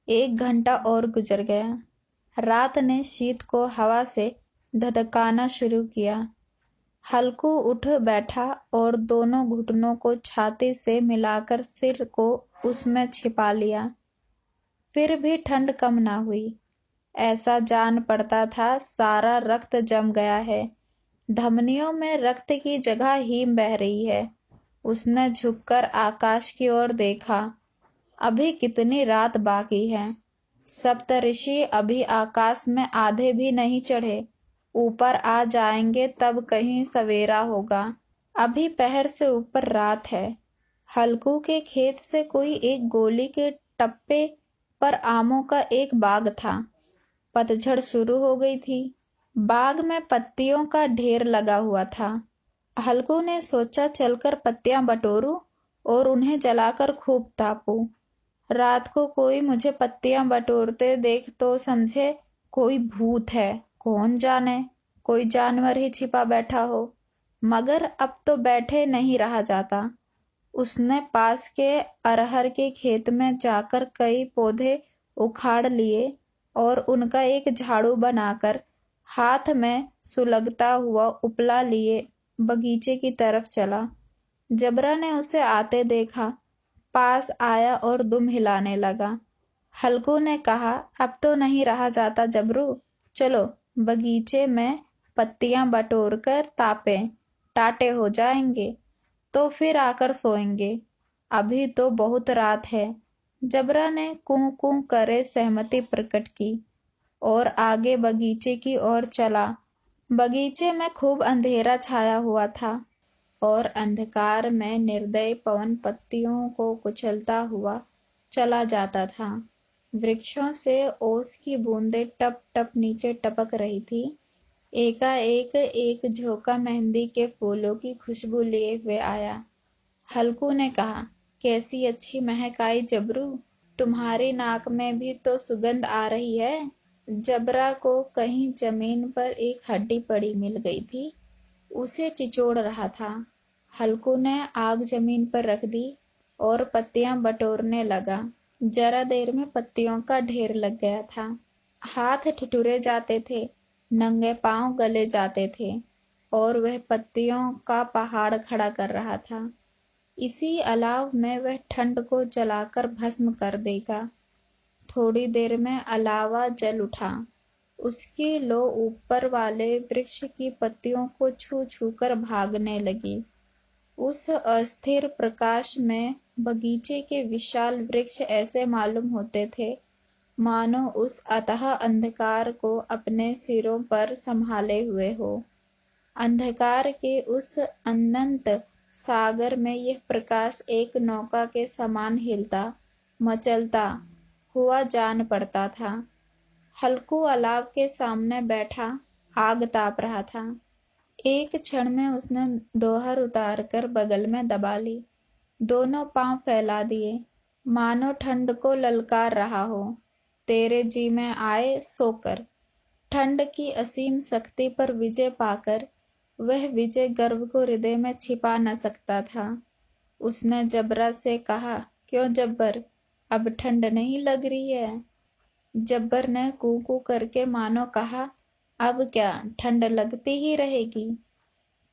1 घंटा और गुजर गया। रात ने शीत को हवा से धधकाना शुरू किया। हल्कू उठ बैठा और दोनों घुटनों को छाती से मिलाकर सिर को उसमें छिपा लिया। फिर भी ठंड कम ना हुई। ऐसा जान पड़ता था सारा रक्त जम गया है, धमनियों में रक्त की जगह हीम बह रही है। उसने झुककर आकाश की ओर देखा। अभी कितनी रात बाकी है। सप्तऋषि अभी आकाश में आधे भी नहीं चढ़े, ऊपर आ जाएंगे तब कहीं सवेरा होगा। अभी पहर से ऊपर रात है। हल्कू के खेत से कोई एक गोली के टप्पे पर आमों का एक बाग था। पतझड़ शुरू हो गई थी। बाग में पत्तियों का ढेर लगा हुआ था। हल्कू ने सोचा चलकर पत्तियां बटोरूं और उन्हें जलाकर खूब तापूं। रात को कोई मुझे पत्तियां बटोरते देख तो समझे कोई भूत है, कौन जाने कोई जानवर ही छिपा बैठा हो। मगर अब तो बैठे नहीं रहा जाता। उसने पास के अरहर के खेत में जाकर कई पौधे उखाड़ लिए और उनका एक झाड़ू बनाकर हाथ में सुलगता हुआ उपला लिए बगीचे की तरफ चला। जबरा ने उसे आते देखा, पास आया और दुम हिलाने लगा। हल्कू ने कहा, अब तो नहीं रहा जाता जबरू, चलो बगीचे में पत्तियां बटोर कर तापें, टाटे हो जाएंगे तो फिर आकर सोएंगे। अभी तो बहुत रात है। जबरा ने कूं कूं करे सहमति प्रकट की और आगे बगीचे की ओर चला। बगीचे में खूब अंधेरा छाया हुआ था और अंधकार में निर्दय पवन पत्तियों को कुचलता हुआ चला जाता था। वृक्षों से ओस की बूंदें टप टप नीचे टपक रही थी। एकाएक एक झोंका मेहंदी के फूलों की खुशबू लिए हुए आया। हल्कू ने कहा, कैसी अच्छी महक आई जबरू, तुम्हारी नाक में भी तो सुगंध आ रही है। जबरा को कहीं जमीन पर एक हड्डी पड़ी मिल गई थी, उसे चिचोड़ रहा था। हल्कू ने आग जमीन पर रख दी और पत्तियां बटोरने लगा। जरा देर में पत्तियों का ढेर लग गया था। हाथ ठिठुरे जाते थे, नंगे पांव गले जाते थे और वह पत्तियों का पहाड़ खड़ा कर रहा था। इसी अलाव में वह ठंड को जलाकर भस्म कर देगा। थोड़ी देर में अलावा जल उठा। उसकी लो ऊपर वाले वृक्ष की पत्तियों को छू छू कर भागने लगी। उस अस्थिर प्रकाश में बगीचे के विशाल वृक्ष ऐसे मालूम होते थे मानो उस अथाह अंधकार को अपने सिरों पर संभाले हुए हो। अंधकार के उस अनंत सागर में यह प्रकाश एक नौका के समान हिलता मचलता हुआ जान पड़ता था। हल्कू अलाव के सामने बैठा आग ताप रहा था। एक क्षण में उसने दोहर उतारकर बगल में दबा ली, दोनों पांव फैला दिए, मानो ठंड को ललकार रहा हो। तेरे जी में आए सोकर। ठंड की असीम शक्ति पर विजय पाकर वह विजय गर्व को हृदय में छिपा न सकता था। उसने जबरा से कहा, क्यों जब्बर, अब ठंड नहीं लग रही है? जब्बर ने कू कू करके मानो कहा, अब क्या ठंड लगती ही रहेगी?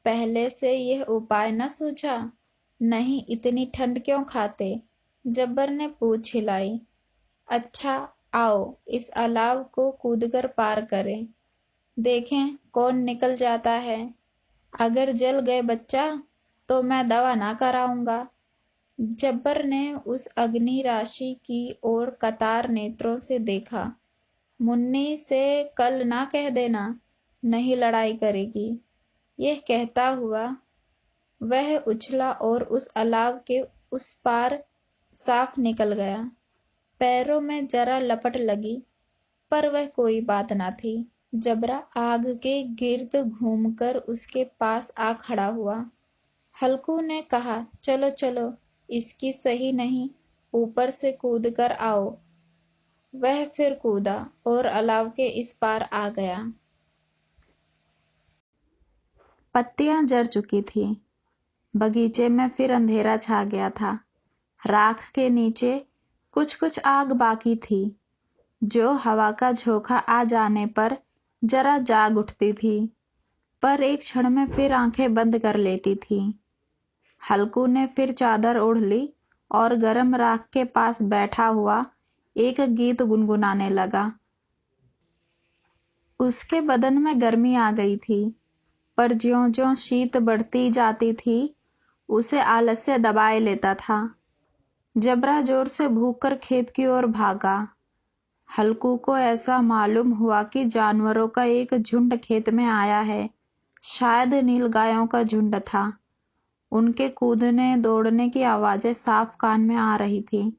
पहले से यह उपाय न सूझा? नहीं, इतनी ठंड क्यों खाते? जब्बर ने पूछ हिलाई। अच्छा, आओ इस अलाव को कूदकर पार करें, देखें कौन निकल जाता है। अगर जल गए बच्चा तो मैं दवा ना कराऊंगा। जब्बर ने उस अग्नि राशि की ओर कतार नेत्रों से देखा। मुन्नी से कल ना कह देना, नहीं लड़ाई करेगी। यह कहता हुआ वह उछला और उस अलाव के उस पार साफ निकल गया। पैरों में जरा लपट लगी, पर वह कोई बात ना थी। जबरा आग के गिर्द घूमकर उसके पास आ खड़ा हुआ। हल्कू ने कहा, चलो चलो, इसकी सही नहीं, ऊपर से कूद कर आओ। वह फिर कूदा और अलाव के इस पार आ गया। पत्तियां जर चुकी थीं। बगीचे में फिर अंधेरा छा गया था। राख के नीचे कुछ कुछ आग बाकी थी। जो हवा का झोंका आ जाने पर जरा जाग उठती थी, पर एक क्षण में फिर आंखें बंद कर लेती थी। हल्कू ने फिर चादर ओढ़ ली और गर्म राख के पास बैठा हुआ एक गीत गुनगुनाने लगा। उसके बदन में गर्मी आ गई थी, पर ज्यों-ज्यों शीत बढ़ती जाती थी, उसे आलस्य दबाए लेता था। जबरा जोर से भूख-कर खेत की ओर भागा। हल्कू को ऐसा मालूम हुआ कि जानवरों का एक झुंड खेत में आया है। शायद नीलगायों का झुंड था। उनके कूदने दौड़ने की आवाजें साफ कान में आ रही थी।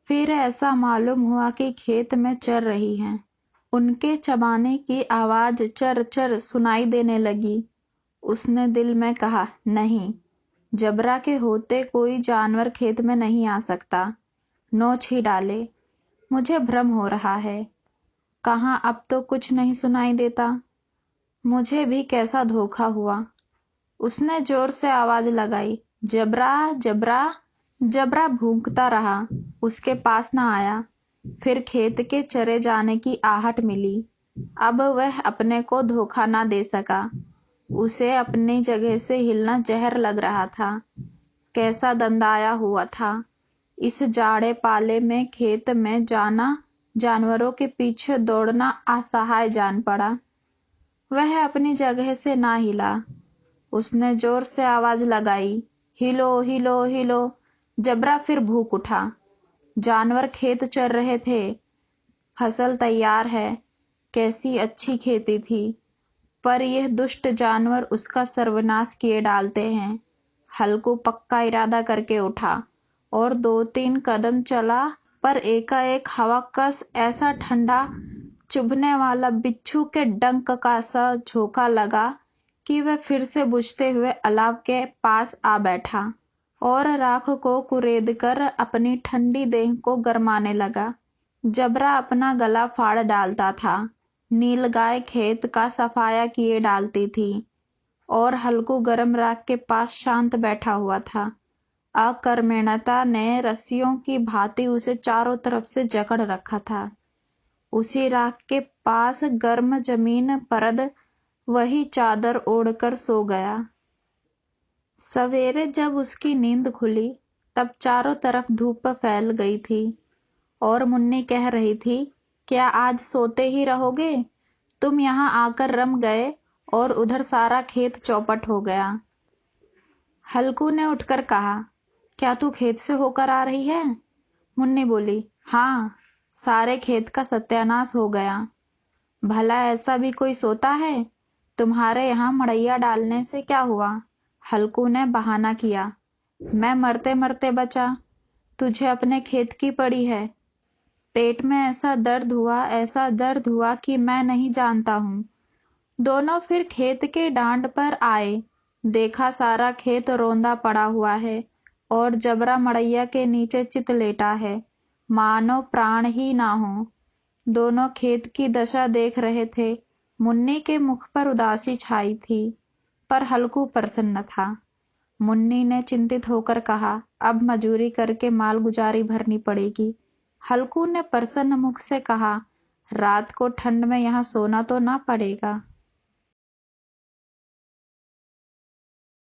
फिर ऐसा मालूम हुआ कि खेत में चर रही हैं। उनके चबाने की आवाज चर-चर सुनाई देने लगी। उसने दिल में कहा, नहीं, जबरा के होते कोई जानवर खेत में नहीं आ सकता। नोच ही डाले। मुझे भ्रम हो रहा है। कहाँ अब तो कुछ नहीं सुनाई देता। मुझे भी कैसा धोखा हुआ। उसने जोर से आवाज लगाई, जबरा, जबरा। जबरा भूंकता रहा, उसके पास न आया। फिर खेत के चरे जाने की आहट मिली। अब वह अपने को धोखा न दे सका। उसे अपनी जगह से हिलना जहर लग रहा था। कैसा दंदाया हुआ था। इस जाड़े पाले में खेत में जाना, जानवरों के पीछे दौड़ना असहाय जान पड़ा। वह अपनी जगह से ना हिला। उसने जोर से आवाज लगाई, हिलो, हिलो, हिलो। जबरा फिर भूख उठा। जानवर खेत चर रहे थे। फसल तैयार है। कैसी अच्छी खेती थी, पर यह दुष्ट जानवर उसका सर्वनाश किए डालते हैं। हल्कू पक्का इरादा करके उठा और 2-3 कदम चला, पर एकाएक हवा कस ऐसा ठंडा चुभने वाला बिच्छू के डंक का सा झोंका लगा कि वह फिर से बुझते हुए अलाव के पास आ बैठा और राख को कुरेदकर अपनी ठंडी देह को गरमाने लगा। जबरा अपना गला फाड़ डालता था। नीलगाय खेत का सफाया किए डालती थी और हल्कू गरम राख के पास शांत बैठा हुआ था। अकर्मण्यता ने रस्सियों की भांति उसे चारों तरफ से जकड़ रखा था। उसी राख के पास गर्म जमीन परद वही चादर ओढ़कर सो गया। सवेरे जब उसकी नींद खुली, तब चारों तरफ धूप फैल गई थी और मुन्नी कह रही थी, क्या आज सोते ही रहोगे? तुम यहाँ आकर रम गए और उधर सारा खेत चौपट हो गया। हल्कू ने उठकर कहा, क्या तू खेत से होकर आ रही है? मुन्नी बोली, हाँ, सारे खेत का सत्यानाश हो गया। भला ऐसा भी कोई सोता है? तुम्हारे यहाँ मड़ैया डालने से क्या हुआ? हल्कू ने बहाना किया, मैं मरते मरते बचा। तुझे अपने खेत की पड़ी है। पेट में ऐसा दर्द हुआ कि मैं नहीं जानता हूँ। दोनों फिर खेत के डांड पर आए। देखा सारा खेत रौंदा पड़ा हुआ है और जबरा मड़ैया के नीचे चित लेटा है, मानो प्राण ही ना हो। दोनों खेत की दशा देख रहे थे। मुन्नी के मुख पर उदासी छाई थी, पर हल्कू प्रसन्न था। मुन्नी ने चिंतित होकर कहा, अब मजूरी करके माल गुजारी भरनी पड़ेगी। हल्कू ने प्रसन्न मुख से कहा, रात को ठंड में यहाँ सोना तो ना पड़ेगा।